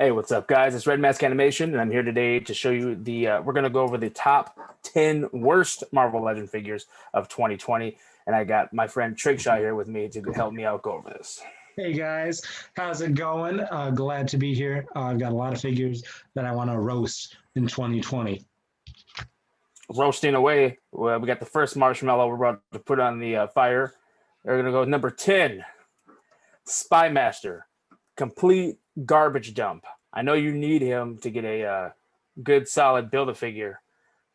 Hey, what's up, guys? It's Red Mask Animation, and I'm here today to show you we're going to go over the top 10 worst Marvel Legend figures of 2020, and I got my friend Trickshot here with me to help me out go over this. Hey guys, how's it going? Glad to be here. I've got a lot of figures that I want to roast in 2020. Roasting away, we got the first marshmallow we're about to put on the fire. We're going to go with number 10, Spymaster, complete garbage dump. I know you need him to get a good, solid Build-A-Figure,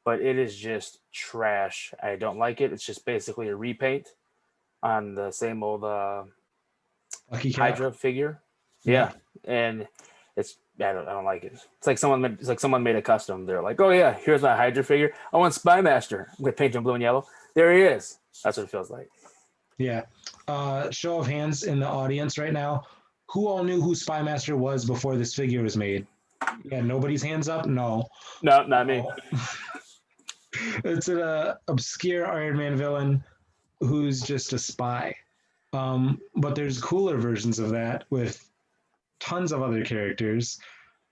but it is just trash. I don't like it. It's just basically a repaint on the same old Hydra figure. Yeah, and I don't like it. It's like someone made a custom. They're like, oh yeah, here's my Hydra figure. I want Spymaster. I'm gonna paint him blue and yellow. There he is. That's what it feels like. Yeah. Show of hands in the audience right now. Who all knew who Spymaster was before this figure was made? Yeah, nobody's hands up? No, not me. It's an obscure Iron Man villain who's just a spy. But there's cooler versions of that with tons of other characters.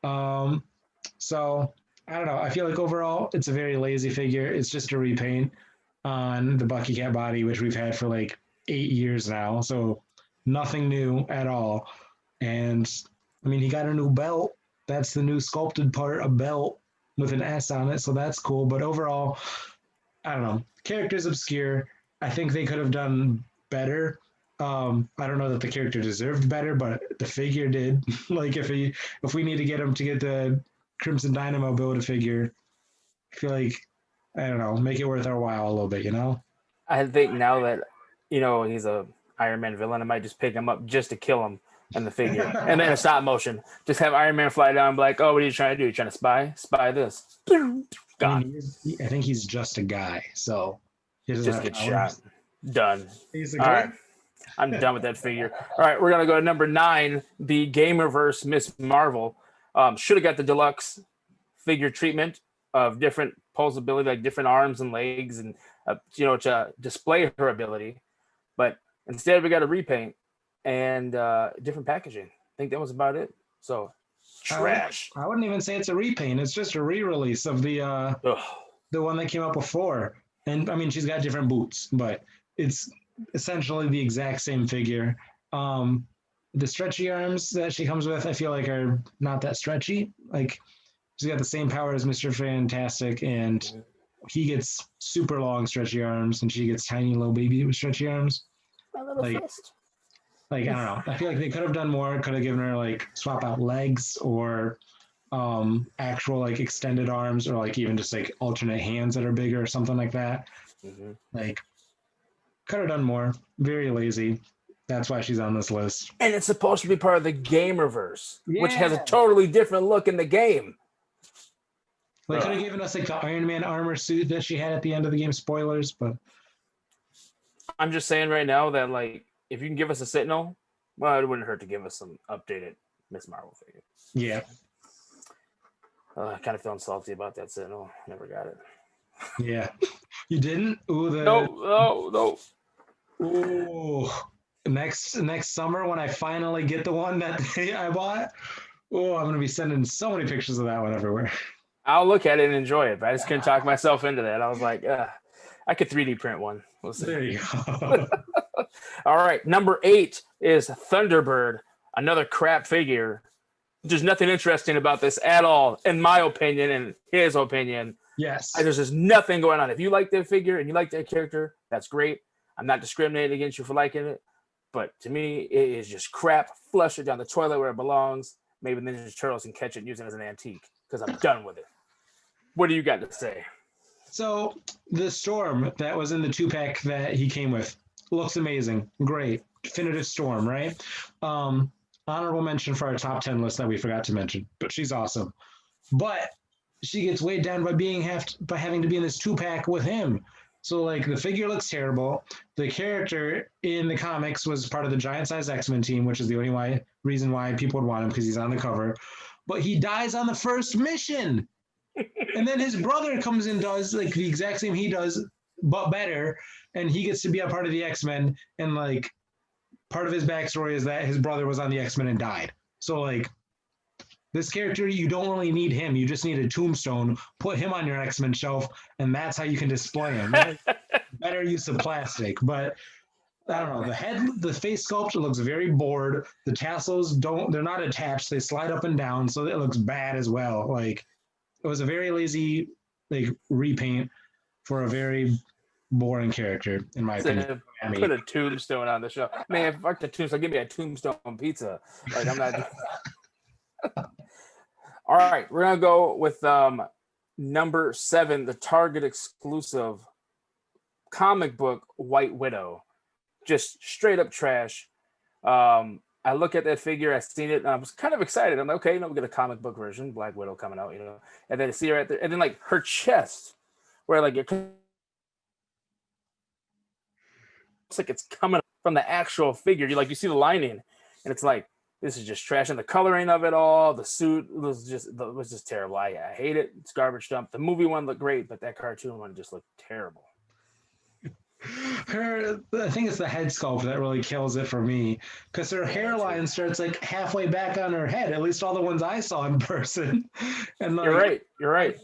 So I don't know. I feel like overall it's a very lazy figure. It's just a repaint on the Bucky Cat body, which we've had for like 8 years now. So nothing new at all. And I mean, he got a new belt. That's the new sculpted part, a belt with an S on it. So that's cool. But overall, I don't know. Character's obscure. I think they could have done better. I don't know that the character deserved better, but the figure did. Like if we need to get him to get the Crimson Dynamo Build-A-Figure, I feel like, I don't know, make it worth our while a little bit, you know? I think now that he's a Iron Man villain, I might just pick him up just to kill him in the figure, and then a stop motion. Just have Iron Man fly down and be like, "Oh, what are you trying to do? You trying to spy this?" Gone. I mean, I think he's just a guy, so he just get shot. Done. All right. I'm done with that figure. All right, we're gonna go to number 9, the Gamerverse Miss Marvel. Should have got the deluxe figure treatment of different posability, like different arms and legs, and to display her ability. But instead, we got a repaint and different packaging. I think that was about it. So trash. I wouldn't even say it's a repaint. It's just a re-release of the one that came out before. And I mean, she's got different boots, but it's essentially the exact same figure. The stretchy arms that she comes with, I feel like, are not that stretchy. Like, she's got the same power as Mr. Fantastic, and he gets super long stretchy arms, and she gets tiny little baby with stretchy arms. My little fist. Like, I don't know. I feel like they could have done more. Could have given her like swap out legs or actual like extended arms, or like even just like alternate hands that are bigger or something like that. Like, could have done more. Very lazy. That's why she's on this list. And it's supposed to be part of the Gamerverse, which has a totally different look in the game. They could have given us like the Iron Man armor suit that she had at the end of the game. Spoilers, but I'm just saying right now that, like, if you can give us a Sentinel, well, it wouldn't hurt to give us some updated Miss Marvel figure. Yeah. I kind of feeling salty about that Sentinel. Never got it. Yeah. You didn't? Ooh, No. Ooh. Next summer when I finally get the one that I bought, I'm going to be sending so many pictures of that one everywhere. I'll look at it and enjoy it, but I just couldn't talk myself into that. I was like, I could 3D print one. We'll see. There you go. All right, number 8 is Thunderbird, another crap figure. There's nothing interesting about this at all, in my opinion and his opinion. Yes. There's just nothing going on. If you like that figure and you like that character, that's great. I'm not discriminating against you for liking it, but to me, it is just crap. Flush it down the toilet where it belongs. Maybe Ninja Turtles can catch it and use it as an antique, because I'm done with it. What do you got to say? So the Storm that was in the 2-pack that he came with looks amazing. Great. Definitive Storm, right? Honorable mention for our top 10 list that we forgot to mention, but she's awesome. But she gets weighed down by having to be in this 2-pack with him. So like the figure looks terrible. The character in the comics was part of the Giant Size X-Men team, which is the only reason why people would want him, because he's on the cover. But he dies on the first mission. And then his brother comes and does like the exact same he does, but better. And he gets to be a part of the X-Men. And like part of his backstory is that his brother was on the X-Men and died. So like This character, you don't really need him. You just need a tombstone. Put him on your X-Men shelf, and that's how you can display him. Better use of plastic. But I don't know. The face sculpture looks very bored. The tassels they're not attached. They slide up and down, so it looks bad as well. Like, it was a very lazy repaint for a very boring character, in my opinion. Put a tombstone on the show. Man, fuck the tombstone. Give me a tombstone pizza. Like, I'm not. All right, we're gonna go with number 7, the Target exclusive comic book White Widow. Just straight up trash. I look at that figure, I seen it, and I was kind of excited. I'm like, okay, we get a comic book version, Black Widow coming out, and then I see her at and then like her chest, where like it looks like it's coming from the actual figure. You see the lining, and it's like, this is just trash, and the coloring of it all, the suit was just terrible. I hate it. It's garbage dump. The movie one looked great, but that cartoon one just looked terrible. I think it's the head sculpt that really kills it for me, because her hairline starts like halfway back on her head. At least all the ones I saw in person. And like, You're right.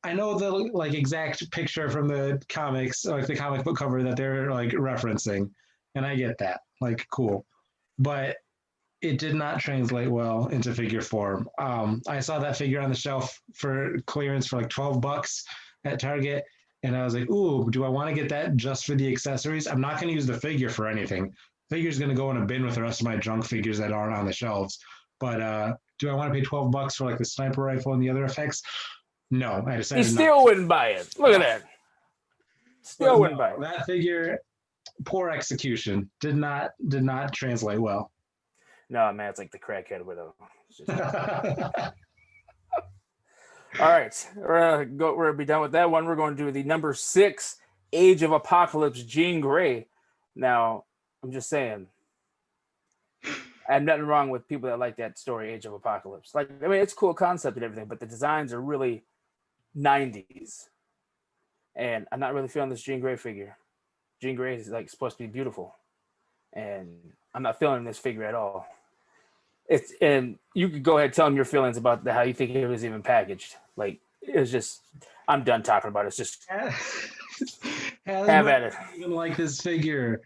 I know the like exact picture from the comics, like the comic book cover that they're like referencing, and I get that. Like, cool, but it did not translate well into figure form. I saw that figure on the shelf for clearance for like $12 at Target. And I was like, ooh, do I want to get that just for the accessories? I'm not going to use the figure for anything. The figure's going to go in a bin with the rest of my junk figures that aren't on the shelves. But do I want to pay $12 for like the sniper rifle and the other effects? No, I decided You still wouldn't buy it. Look at that. Still wouldn't buy it. That figure, poor execution. Did not translate well. No, man, it's like the crackhead widow. All right, we're gonna be done with that one. We're going to do the number 6, Age of Apocalypse, Jean Grey. Now, I'm just saying, I have nothing wrong with people that like that story, Age of Apocalypse. Like, I mean, it's a cool concept and everything, but the designs are really 90s, and I'm not really feeling this Jean Grey figure. Jean Grey is like supposed to be beautiful, and I'm not feeling this figure at all. And you could go ahead and tell them your feelings about how you think it was even packaged. Like, it's just, I'm done talking about it. It's just have at it. Even like this figure,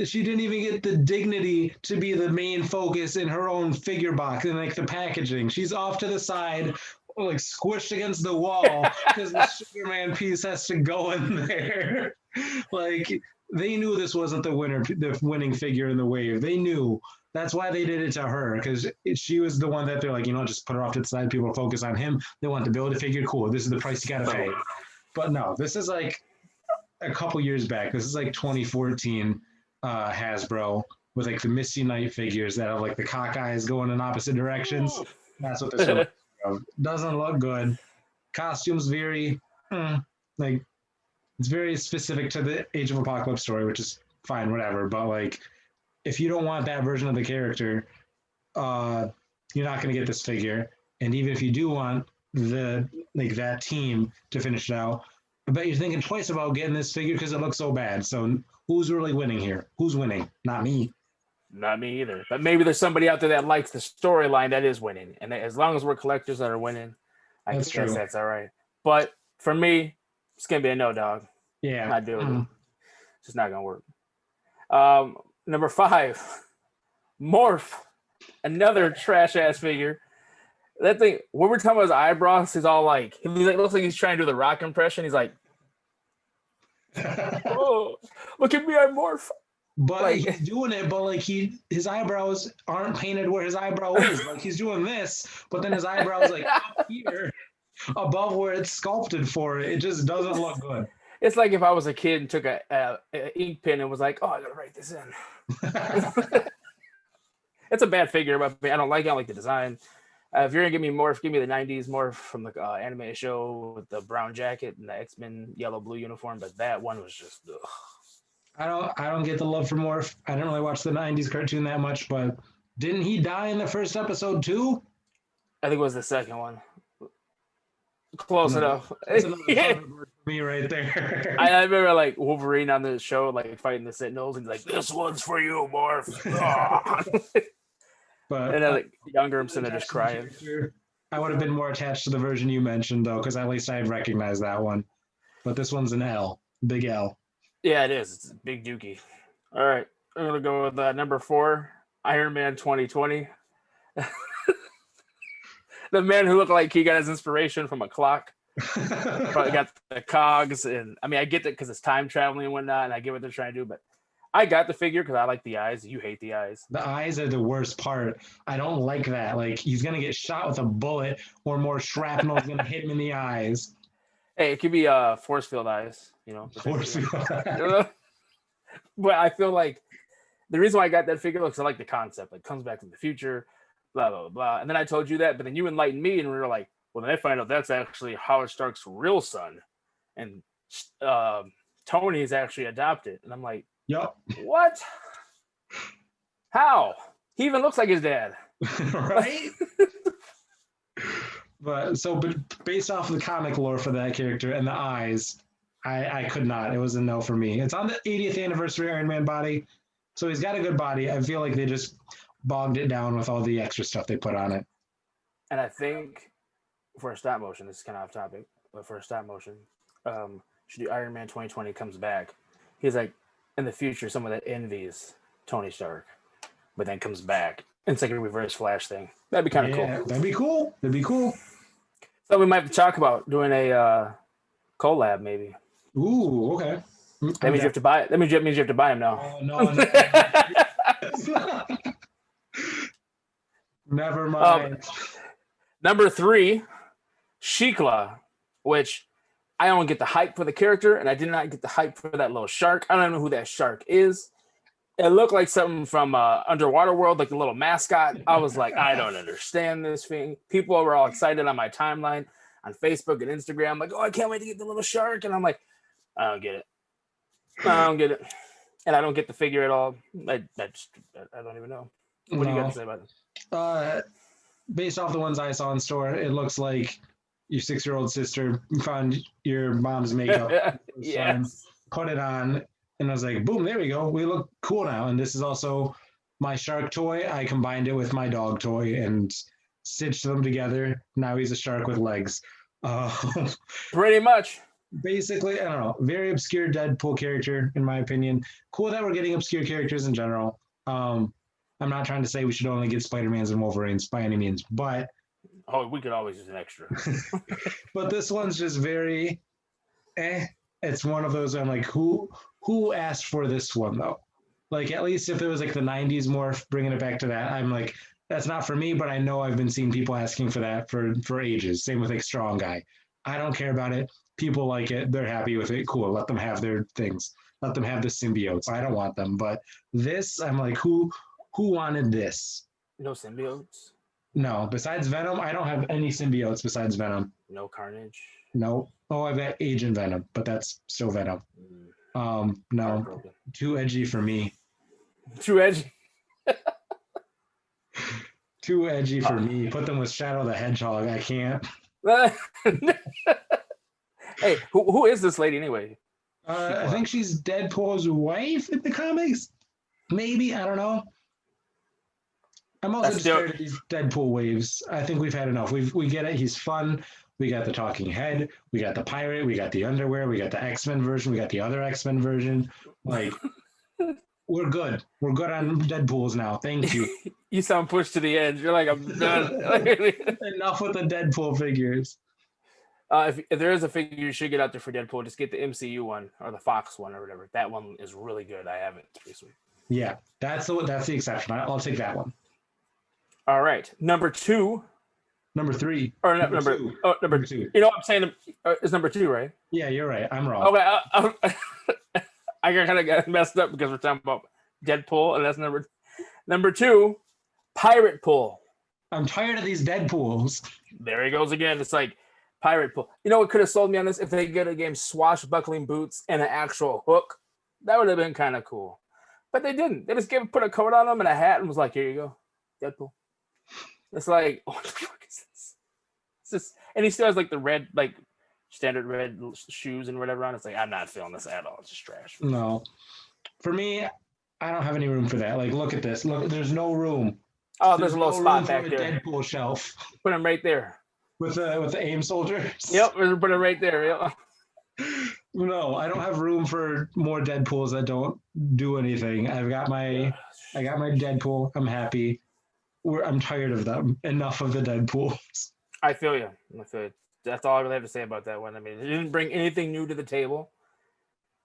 she didn't even get the dignity to be the main focus in her own figure box and like the packaging. She's off to the side, like squished against the wall because the Superman piece has to go in there. Like, they knew this wasn't the winning figure in the wave. They knew. That's why they did it to her, because she was the one that they're like, just put her off to the side. People focus on him. They want to build a figure. Cool. This is the price you got to pay. But no, this is like a couple years back. This is like 2014 Hasbro with like the Misty Knight figures that have like the cock eyes going in opposite directions. That's what this one doesn't look good. Costumes very like, it's very specific to the Age of Apocalypse story, which is fine, whatever. But like, if you don't want that version of the character, you're not going to get this figure. And even if you do want that team to finish it out, I bet you're thinking twice about getting this figure because it looks so bad. So who's really winning here? Who's winning? Not me. Not me either. But maybe there's somebody out there that likes the storyline that is winning. And as long as we're collectors that are winning, I guess that's all right. But for me, it's going to be a no, dog. Yeah. Not doing it. It's just not going to work. Number 5, Morph, another trash ass figure. That thing, when we're talking about his eyebrows, he's all like, looks like he's trying to do the Rock impression. He's like, oh, look at me, I'm Morph. But like, he's doing it, but like his eyebrows aren't painted where his eyebrow is. Like, he's doing this, but then his eyebrow is like up here, above where it's sculpted for it. It just doesn't look good. It's like if I was a kid and took a ink pen and was like, oh, I gotta write this in. It's a bad figure, but I don't like it. I don't like the design. If you're gonna give me Morph, give me the 90s Morph from the animated show with the brown jacket and the X-Men yellow-blue uniform, but that one was just ugh. I don't get the love for Morph. I don't really watch the 90s cartoon that much, but didn't he die in the first episode too? I think it was the second one. Close enough. That's another Thunderbird for me right there. I remember like Wolverine on the show, like fighting the Sentinels, and he's like, "This one's for you, Morph." But and then like younger him sitting there just crying. I would have been more attached to the version you mentioned, though, because at least I'd recognize that one. But this one's an L. Big L. Yeah, it is. It's a big dookie. All right. I'm going to go with number 4, Iron Man 2020. The man who looked like he got his inspiration from a clock. Probably got the cogs. And I mean, I get that because it's time traveling and whatnot, and I get what they're trying to do. But I got the figure because I like the eyes. You hate the eyes. The eyes are the worst part. I don't like that. Like, he's going to get shot with a bullet or more shrapnel is going to hit him in the eyes. Hey, it could be force field eyes, you know. Force field. But I feel like the reason why I got that figure looks I like the concept. Like, comes back from the future, blah, blah, blah. And then I told you that, but then you enlightened me and we were like, well, then I find out that's actually Howard Stark's real son. And Tony is actually adopted. And I'm like, Yep. what? How? He even looks like his dad. Right? But based off of the comic lore for that character and the eyes, I could not. It was a no for me. It's on the 80th anniversary Iron Man body, so he's got a good body. I feel like they just bogged it down with all the extra stuff they put on it. And I think for a stop motion, this is kind of off topic, but for a stop motion, should do Iron Man 2020 comes back. He's like, in the future, someone that envies Tony Stark, but then comes back. And it's like a reverse Flash thing. That'd be kind of cool. That'd be cool. That'd be cool. So we might have to talk about doing a collab, maybe. Ooh, okay. That means you have to buy it. That means you have to buy him now. Oh, no. Never mind. Number 3, Chicla, which I don't get the hype for the character, and I did not get the hype for that little shark. I don't even know who that shark is. It looked like something from Underwater World, like the little mascot. I was like, I don't understand this thing. People were all excited on my timeline on Facebook and Instagram, like, oh, I can't wait to get the little shark. And I'm like, I don't get it. I don't get it. And I don't get the figure at all. I don't even know. What do you got to say about it? Based off the ones I saw in store, it looks like your 6-year-old sister found your mom's makeup. Yes. Put it on. And I was like, boom, there we go. We look cool now. And this is also my shark toy. I combined it with my dog toy and stitched them together. Now he's a shark with legs. Pretty much. Basically, I don't know. Very obscure Deadpool character, in my opinion. Cool that we're getting obscure characters in general. I'm not trying to say we should only get Spider-Mans and Wolverines by any means, but... Oh, we could always use an extra. But this one's just very... It's one of those I'm like, who asked for this one though? Like, at least if it was like the 90s morph, bringing it back to that, I'm like, that's not for me, but I know I've been seeing people asking for that for ages. Same with like Strong Guy. I don't care about it. People like it. They're happy with it. Cool. Let them have their things. Let them have the symbiotes. I don't want them. But this, I'm like, who wanted this? No symbiotes? No. Besides Venom, I don't have any symbiotes besides Venom. No Carnage? No. Oh, I've got Agent Venom, but that's still Venom. No. Too edgy for me. Too edgy? Too edgy for me. Put them with Shadow the Hedgehog. I can't. Hey, who is this lady anyway? I think she's Deadpool's wife in the comics. Maybe. I don't know. I'm also just tired of these Deadpool waves. I think we've had enough. We get it. He's fun. We got the talking head. We got the pirate. We got the underwear. We got the X-Men version. We got the other X-Men version. Like, we're good. We're good on Deadpools now. Thank you. You sound pushed to the edge. You're like, I'm done. Enough with the Deadpool figures. If there is a figure you should get out there for Deadpool, just get the MCU one or the Fox one or whatever. That one is really good. I have it. It's pretty sweet. Yeah, that's the exception. I'll take that one. All right, number 2. Number 3. Or number 2. Oh, number 2. You know what I'm saying? It's number 2, right? Yeah, you're right. I'm wrong. Okay, I kind of got messed up because we're talking about Deadpool, and that's number 2, Pirate Pool. I'm tired of these Deadpools. There he goes again. It's like Pirate Pool. You know what could have sold me on this? If they get a game swashbuckling boots and an actual hook, that would have been kind of cool. But they didn't. They just put a coat on him and a hat and was like, here you go, Deadpool. It's like, what the fuck is this? It's just, and he still has like the red, like standard red shoes and whatever on. It's like, I'm not feeling this at all. It's just trash. No. For me, I don't have any room for that. Like, look at this. Look, there's no room. Oh, there's a little spot back there. Deadpool shelf. Put him right there. with the aim soldiers. Yep, we're gonna put it right there. Yep. No, I don't have room for more Deadpools that don't do anything. I got my Deadpool. I'm happy. I'm tired of them. Enough of the Deadpools. I feel you. That's all I really have to say about that one. I mean, it didn't bring anything new to the table.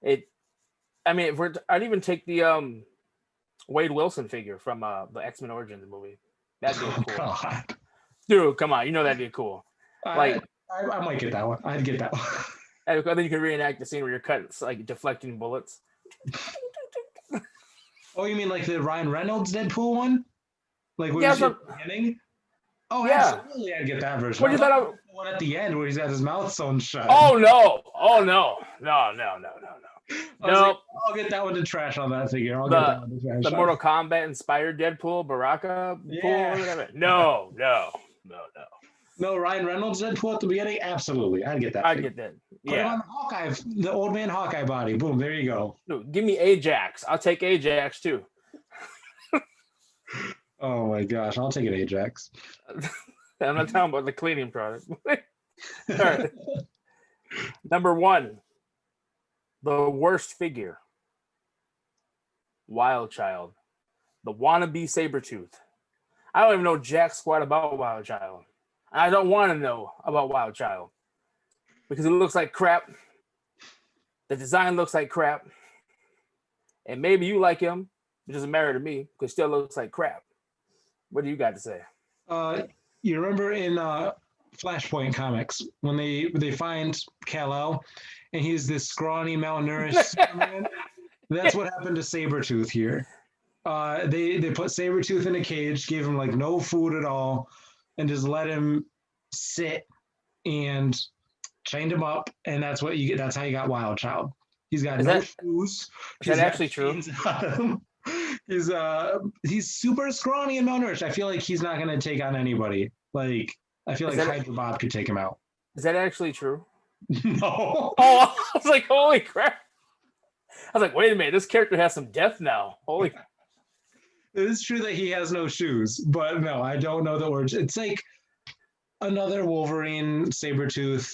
I'd even take the Wade Wilson figure from the X-Men Origins movie. That'd be cool. God. Dude, come on, that'd be cool. Like, I might get that one. I'd get that one. and then you can reenact the scene where you're deflecting bullets. Oh, you mean like the Ryan Reynolds Deadpool one? Like where Yeah, he's at the beginning? Oh, yeah. Absolutely, I'd get that version. What do you thought the one at the end where he's got his mouth sewn shut? Oh no! No! I'll get that one to trash on that figure. I'll get that one to trash. The Mortal Kombat inspired Deadpool, Baraka pool, whatever. No. No, Ryan Reynolds Deadpool at the beginning? Absolutely. I'd get that. I'd get that. Put him on Hawkeye, the old man Hawkeye body. Boom, there you go. No, give me Ajax. I'll take Ajax too. Oh my gosh, I'll take an Ajax. I'm not talking about the cleaning product. All right. Number 1. The worst figure. Wild Child. The wannabe Sabretooth. I don't even know jack squat about Wild Child. I don't want to know about Wild Child. Because it looks like crap. The design looks like crap. And maybe you like him. It doesn't matter to me because it still looks like crap. What do you got to say? You remember in Flashpoint comics when they find Kal-El and he's this scrawny, malnourished Superman? That's what happened to Sabretooth here. They put Sabretooth in a cage, gave him like no food at all, and just let him sit and chained him up, and that's what you get. That's how you got Wild Child. He's got shoes. Is that actually true? He's super scrawny and malnourished. I feel like he's not going to take on anybody. Like I feel like Hydra Bob could take him out. Is that actually true? No. Oh, I was like, holy crap! I was like, wait a minute, this character has some depth now. Holy. It is true that he has no shoes, but no, I don't know the words. It's like another Wolverine Sabretooth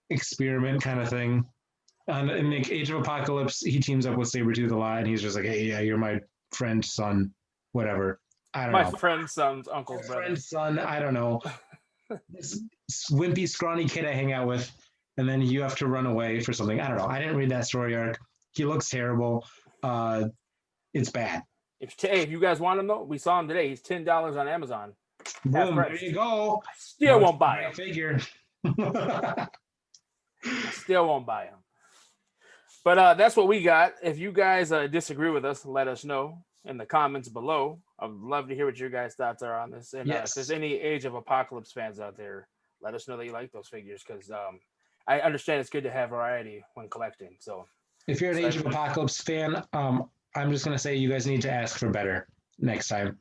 experiment kind of thing. In the Age of Apocalypse, he teams up with Sabretooth a lot, and he's just like, hey, yeah, you're my friend's son, whatever. I don't know. My friend's son's uncle's brother. Friend's son, I don't know. This wimpy, scrawny kid I hang out with, and then you have to run away for something. I don't know. I didn't read that story arc. He looks terrible. It's bad. If you guys want him, though, we saw him today. He's $10 on Amazon. Boom, there you go. Still won't buy him. Figure. Still won't buy him. But that's what we got. If you guys disagree with us, let us know in the comments below. I'd love to hear what your guys' thoughts are on this. And if there's any Age of Apocalypse fans out there, let us know that you like those figures because I understand it's good to have variety when collecting. So if you're an Age of Apocalypse fan, I'm just going to say you guys need to ask for better next time.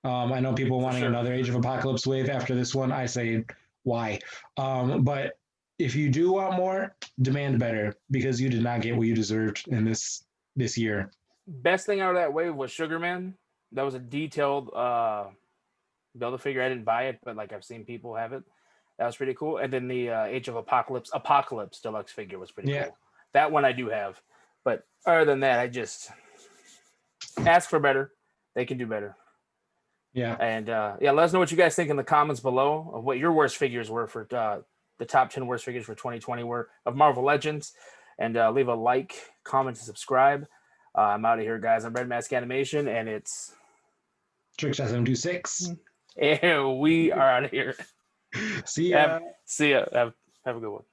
I know people wanting another Age of Apocalypse wave after this one. I say, why? But if you do want more, demand better because you did not get what you deserved in this year. Best thing out of that wave was Sugarman. That was a detailed Build-A-Figure. I didn't buy it, but like I've seen people have it. That was pretty cool. And then the Age of Apocalypse Deluxe figure was pretty cool. That one I do have. But other than that, I just ask for better. They can do better. Yeah. And let us know what you guys think in the comments below of what your worst figures were for the top 10 worst figures for 2020 were of Marvel Legends. And leave a like, comment, and subscribe. I'm out of here, guys. I'm Red Mask Animation, and it's Trickshot726. And we are out of here. See ya. See ya. Have a good one.